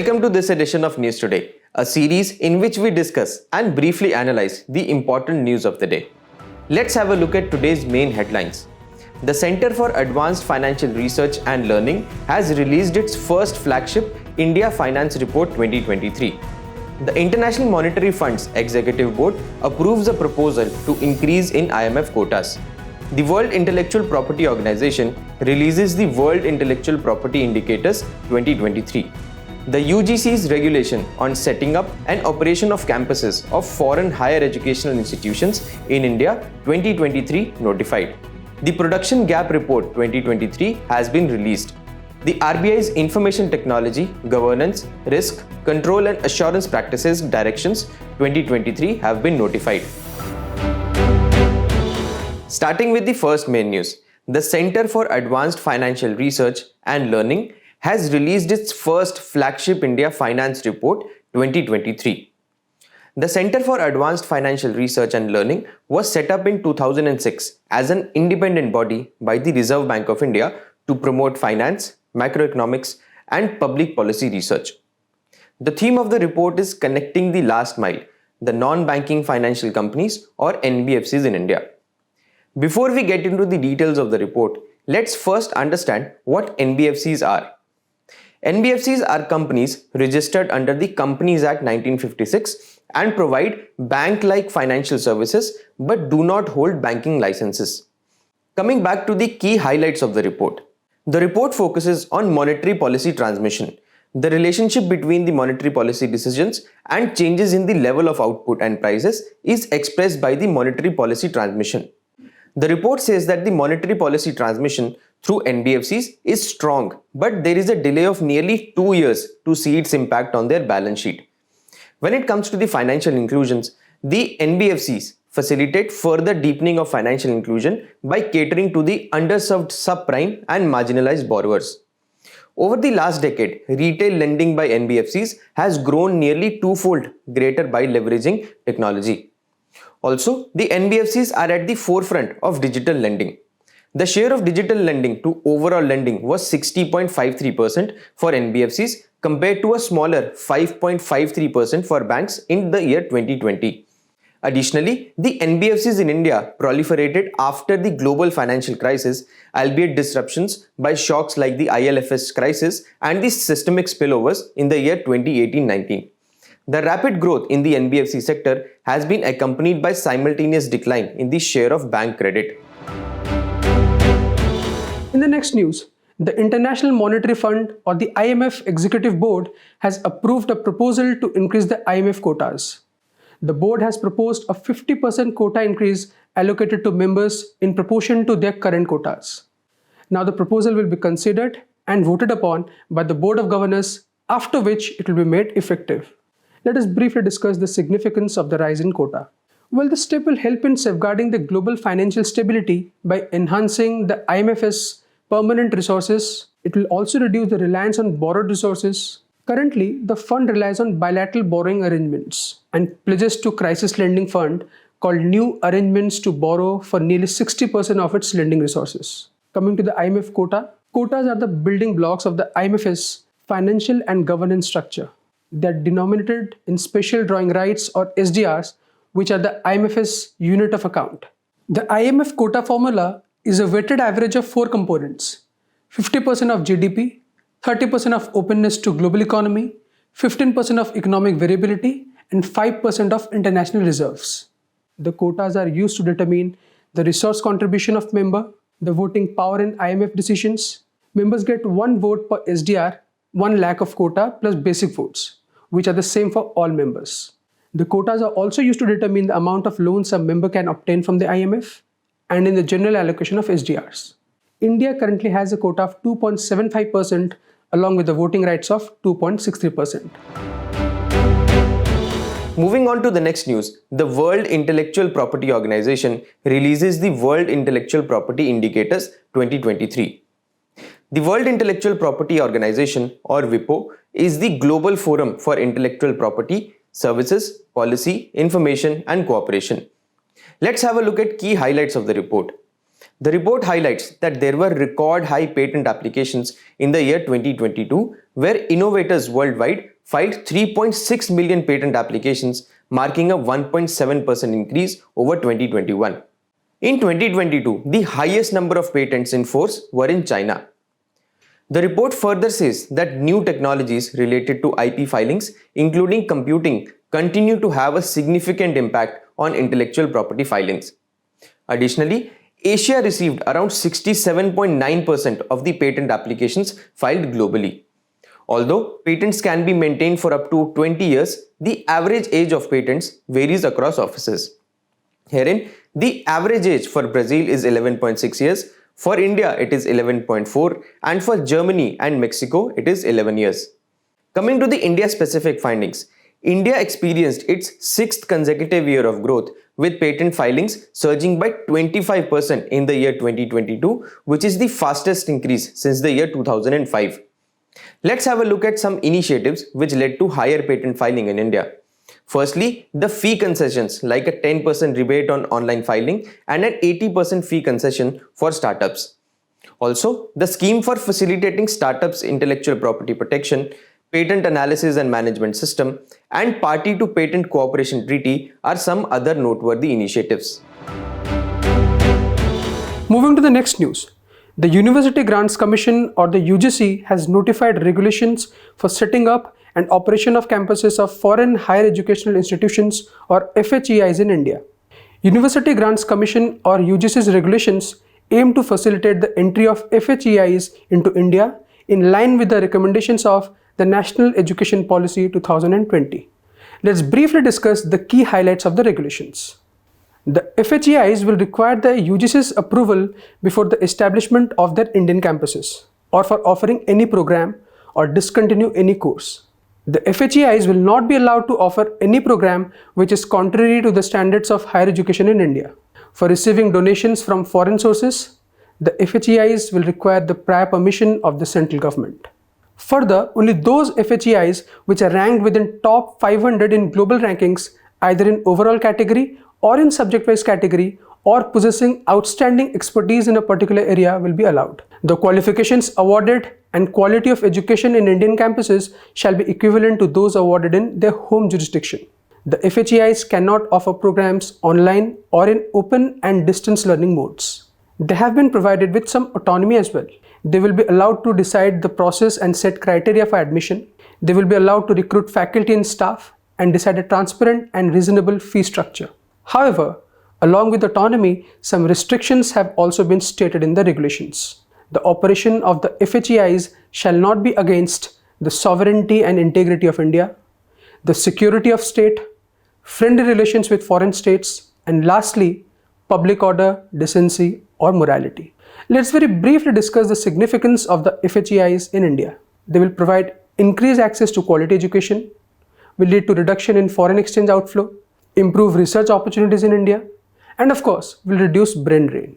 Welcome to this edition of News Today, a series in which we discuss and briefly analyze the important news of the day. Let's have a look at today's main headlines. The Center for Advanced Financial Research and Learning has released its first flagship India Finance Report 2023. The International Monetary Fund's Executive Board approves a proposal to increase in IMF quotas. The World Intellectual Property Organization releases the World Intellectual Property Indicators 2023. The UGC's regulation on setting up and operation of campuses of foreign higher educational institutions in India 2023 notified. The Production Gap Report 2023 has been released. The RBI's Information Technology, Governance, Risk, Control and Assurance Practices Directions 2023 have been notified. Starting with the first main news, the Center for Advanced Financial Research and Learning has released its first flagship India Finance Report 2023. The Center for Advanced Financial Research and Learning was set up in 2006 as an independent body by the Reserve Bank of India to promote finance, macroeconomics, and public policy research. The theme of the report is connecting the last mile, the non-banking financial companies or NBFCs in India. Before we get into the details of the report, let's first understand what NBFCs are. NBFCs are companies registered under the Companies Act 1956 and provide bank-like financial services but do not hold banking licenses. Coming back to the key highlights of the report. The report focuses on monetary policy transmission, the relationship between the monetary policy decisions and changes in the level of output and prices is expressed by the monetary policy transmission. The report says that the monetary policy transmission through NBFCs is strong, but there is a delay of nearly 2 years to see its impact on their balance sheet. When it comes to the financial inclusions, the NBFCs facilitate further deepening of financial inclusion by catering to the underserved subprime and marginalized borrowers. Over the last decade, retail lending by NBFCs has grown nearly twofold greater by leveraging technology. Also, the NBFCs are at the forefront of digital lending. The share of digital lending to overall lending was 60.53% for NBFCs compared to a smaller 5.53% for banks in the year 2020. Additionally, the NBFCs in India proliferated after the global financial crisis, albeit disruptions by shocks like the IL&FS crisis and the systemic spillovers in the year 2018-19. The rapid growth in the NBFC sector has been accompanied by simultaneous decline in the share of bank credit. In the next news, the International Monetary Fund or the IMF Executive Board has approved a proposal to increase the IMF quotas. The board has proposed a 50% quota increase allocated to members in proportion to their current quotas. Now the proposal will be considered and voted upon by the Board of Governors, after which it will be made effective. Let us briefly discuss the significance of the rise in quota. Well, this step will help in safeguarding the global financial stability by enhancing the IMF's permanent resources. It will also reduce the reliance on borrowed resources. Currently, the fund relies on bilateral borrowing arrangements and pledges to crisis lending fund called new arrangements to borrow for nearly 60% of its lending resources. Coming to the IMF quota, quotas are the building blocks of the IMF's financial and governance structure. They are denominated in special drawing rights or SDRs, which are the IMF's unit of account. The IMF quota formula is a weighted average of 4 components: 50% of GDP, 30% of openness to global economy, 15% of economic variability, and 5% of international reserves. The quotas are used to determine the resource contribution of member, the voting power in IMF decisions. Members get 1 vote per SDR, 1 lakh of quota plus basic votes, which are the same for all members. The quotas are also used to determine the amount of loans a member can obtain from the IMF and in the general allocation of SDRs. India currently has a quota of 2.75% along with the voting rights of 2.63%. Moving on to the next news, the World Intellectual Property Organization releases the World Intellectual Property Indicators 2023. The World Intellectual Property Organization or WIPO is the global forum for intellectual property, services, policy, information and cooperation. Let's have a look at key highlights of the report. The report highlights that there were record high patent applications in the year 2022, where innovators worldwide filed 3.6 million patent applications, marking a 1.7% increase over 2021. In 2022, the highest number of patents in force were in China. The report further says that new technologies related to IP filings, including computing, continue to have a significant impact on intellectual property filings. Additionally, Asia received around 67.9% of the patent applications filed globally. Although patents can be maintained for up to 20 years, the average age of patents varies across offices. Herein, the average age for Brazil is 11.6 years, for India it is 11.4, and for Germany and Mexico it is 11 years. Coming to the India-specific findings, India experienced its sixth consecutive year of growth, with patent filings surging by 25% in the year 2022, which is the fastest increase since the year 2005. Let's have a look at some initiatives which led to higher patent filing in India. Firstly, the fee concessions like a 10% rebate on online filing and an 80% fee concession for startups. Also, the scheme for facilitating startups' intellectual property protection, patent analysis and management system, and party to patent cooperation treaty are some other noteworthy initiatives. Moving to the next news. The University Grants Commission, or the UGC, has notified regulations for setting up and operation of campuses of foreign higher educational institutions, or FHEIs, in India. University Grants Commission, or UGC's regulations aim to facilitate the entry of FHEIs into India in line with the recommendations of the National Education Policy 2020. Let's briefly discuss the key highlights of the regulations. The FHEIs will require the UGC's approval before the establishment of their Indian campuses, or for offering any program or discontinue any course. The FHEIs will not be allowed to offer any program which is contrary to the standards of higher education in India. For receiving donations from foreign sources, the FHEIs will require the prior permission of the central government. Further, only those FHEIs which are ranked within top 500 in global rankings, either in overall category or in subject-wise category, or possessing outstanding expertise in a particular area, will be allowed. The qualifications awarded and quality of education in Indian campuses shall be equivalent to those awarded in their home jurisdiction. The FHEIs cannot offer programs online or in open and distance learning modes. They have been provided with some autonomy as well. They will be allowed to decide the process and set criteria for admission. They will be allowed to recruit faculty and staff and decide a transparent and reasonable fee structure. However, along with autonomy, some restrictions have also been stated in the regulations. The operation of the FHEIs shall not be against the sovereignty and integrity of India, the security of state, friendly relations with foreign states, and lastly, public order, decency, or morality. Let's very briefly discuss the significance of the FHEIs in India. They will provide increased access to quality education, will lead to reduction in foreign exchange outflow, improve research opportunities in India, and of course, will reduce brain drain.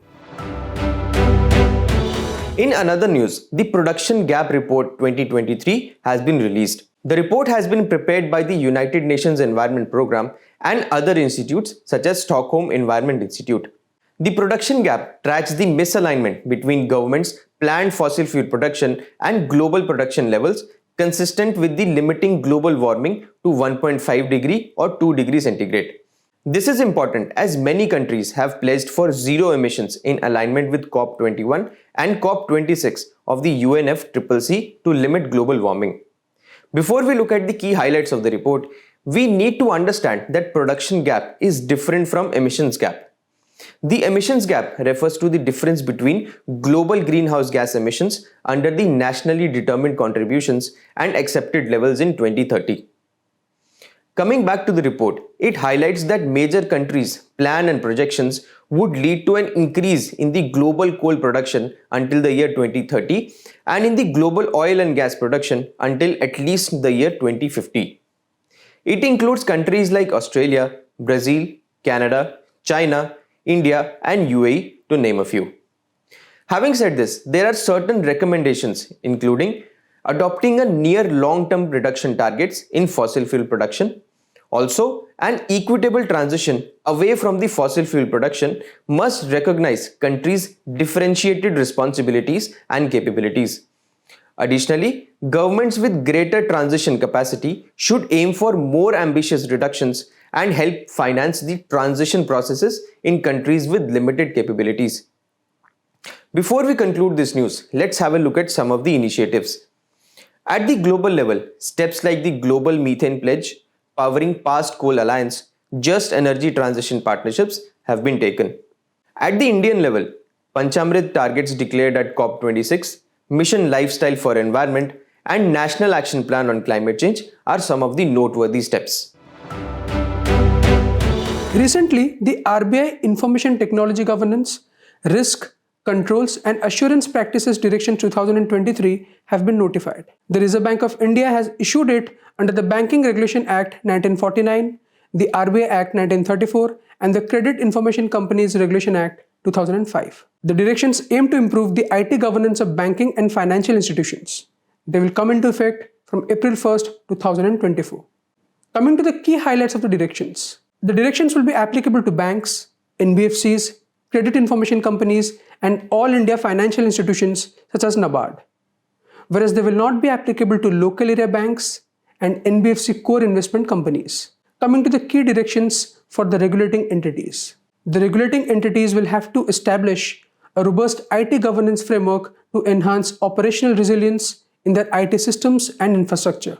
In another news, the Production Gap Report 2023 has been released. The report has been prepared by the United Nations Environment Programme and other institutes such as Stockholm Environment Institute. The production gap tracks the misalignment between governments' planned fossil fuel production and global production levels, consistent with the limiting global warming to 1.5 degree or 2 degrees centigrade. This is important as many countries have pledged for zero emissions in alignment with COP21 and COP26 of the UNFCCC to limit global warming. Before we look at the key highlights of the report, we need to understand that production gap is different from emissions gap. The emissions gap refers to the difference between global greenhouse gas emissions under the nationally determined contributions and accepted levels in 2030. Coming back to the report, it highlights that major countries' plan and projections would lead to an increase in the global coal production until the year 2030 and in the global oil and gas production until at least the year 2050. It includes countries like Australia, Brazil, Canada, China, India, and UAE, to name a few. Having said this, there are certain recommendations, including adopting a near long-term reduction targets in fossil fuel production, also An equitable transition away from the fossil fuel production must recognize countries' differentiated responsibilities and capabilities. Additionally, governments with greater transition capacity should aim for more ambitious reductions and help finance the transition processes in countries with limited capabilities. Before we conclude this news, let's have a look at some of the initiatives. At the global level, steps like the Global Methane Pledge, Powering Past Coal Alliance, Just Energy Transition Partnerships have been taken. At the Indian level, Panchamrit targets declared at COP26, Mission Lifestyle for Environment, and National Action Plan on Climate Change are some of the noteworthy steps. Recently, the RBI Information Technology Governance, Risk, Controls and Assurance Practices Direction 2023 have been notified. The Reserve Bank of India has issued it under the Banking Regulation Act 1949, the RBI Act 1934 and the Credit Information Companies Regulation Act 2005. The directions aim to improve the IT governance of banking and financial institutions. They will come into effect from April 1st, 2024. Coming to the key highlights of the directions. The directions will be applicable to banks, NBFCs, credit information companies, and all India financial institutions such as NABARD, whereas they will not be applicable to local area banks and NBFC core investment companies. Coming to the key directions for the regulating entities. The regulating entities will have to establish a robust IT governance framework to enhance operational resilience in their IT systems and infrastructure.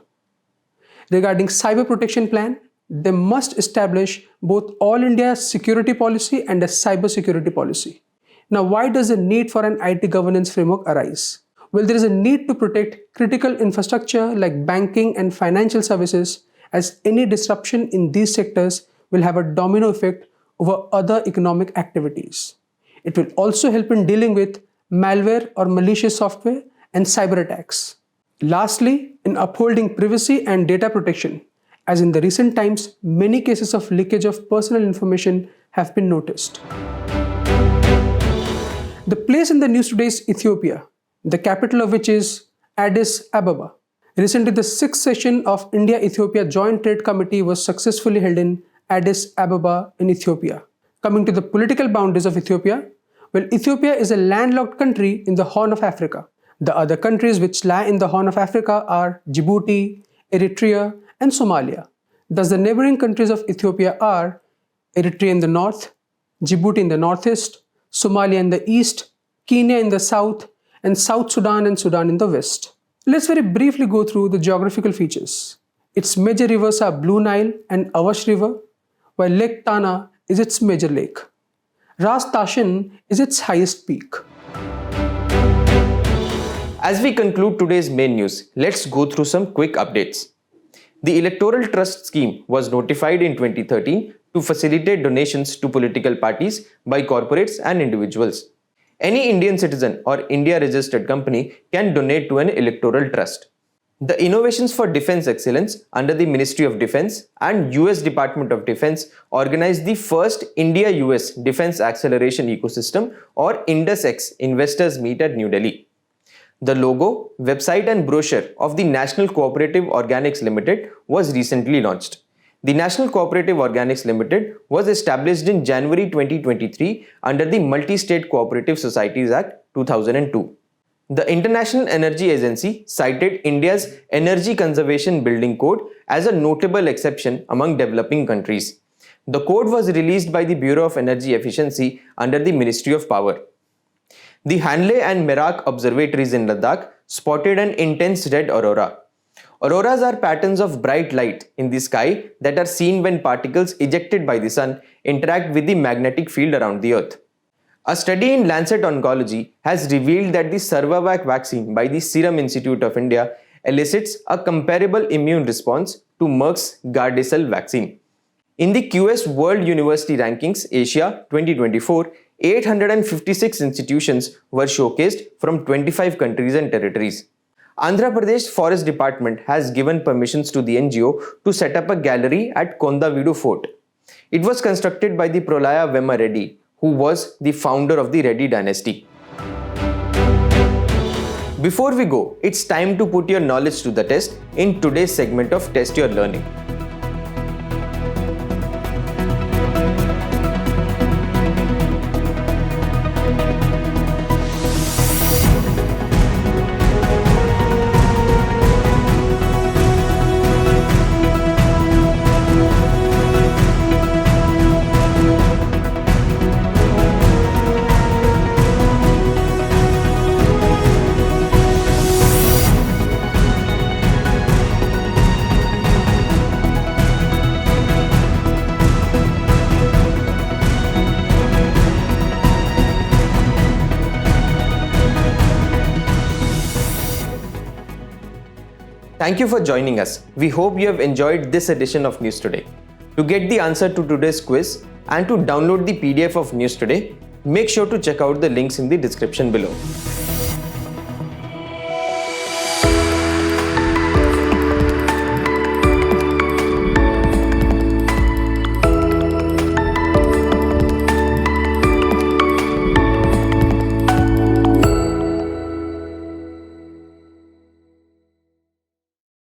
Regarding cyber protection plan, they must establish both all India security policy and a cyber security policy. Now, why does the need for an IT governance framework arise? Well, there is a need to protect critical infrastructure like banking and financial services, as any disruption in these sectors will have a domino effect over other economic activities. It will also help in dealing with malware or malicious software and cyber attacks. Lastly, in upholding privacy and data protection, as in the recent times, many cases of leakage of personal information have been noticed. The place in the news today is Ethiopia, the capital of which is Addis, Ababa. Recently, the 6th session of India-Ethiopia Joint Trade Committee was successfully held in Addis, Ababa in Ethiopia. Coming to the political boundaries of Ethiopia, well, Ethiopia is a landlocked country in the Horn of Africa. The other countries which lie in the Horn of Africa are Djibouti, Eritrea, and Somalia. Thus, the neighboring countries of Ethiopia are Eritrea in the north, Djibouti in the northeast, Somalia in the east, Kenya in the south, and South Sudan and Sudan in the west. Let's very briefly go through the geographical features. Its major rivers are Blue Nile and Awash River, while Lake Tana is its major lake. Ras Tashin is its highest peak. As we conclude today's main news, let's go through some quick updates. The Electoral Trust Scheme was notified in 2013 to facilitate donations to political parties by corporates and individuals. Any Indian citizen or India-registered company can donate to an electoral trust. The Innovations for Defense Excellence under the Ministry of Defense and US Department of Defense organized the first India-US Defense Acceleration Ecosystem or INDUS-X Investors Meet at New Delhi. The logo, website and brochure of the National Cooperative Organics Limited was recently launched. The National Cooperative Organics Limited was established in January 2023 under the Multi-State Cooperative Societies Act 2002. The International Energy Agency cited India's Energy Conservation Building Code as a notable exception among developing countries. The code was released by the Bureau of Energy Efficiency under the Ministry of Power. The Hanle and Merak observatories in Ladakh spotted an intense red aurora. Auroras are patterns of bright light in the sky that are seen when particles ejected by the sun interact with the magnetic field around the earth. A study in Lancet Oncology has revealed that the Servavac vaccine by the Serum Institute of India elicits a comparable immune response to Merck's Gardasil vaccine. In the QS World University Rankings Asia 2024, 856 institutions were showcased from 25 countries and territories. Andhra Pradesh Forest Department has given permissions to the NGO to set up a gallery at Kondavidu Fort. It was constructed by the Prolaya Vemma Reddy, who was the founder of the Reddy dynasty. Before we go, it's time to put your knowledge to the test in today's segment of Test Your Learning. Thank you for joining us. We hope you have enjoyed this edition of News Today. To get the answer to today's quiz and to download the PDF of News Today, make sure to check out the links in the description below.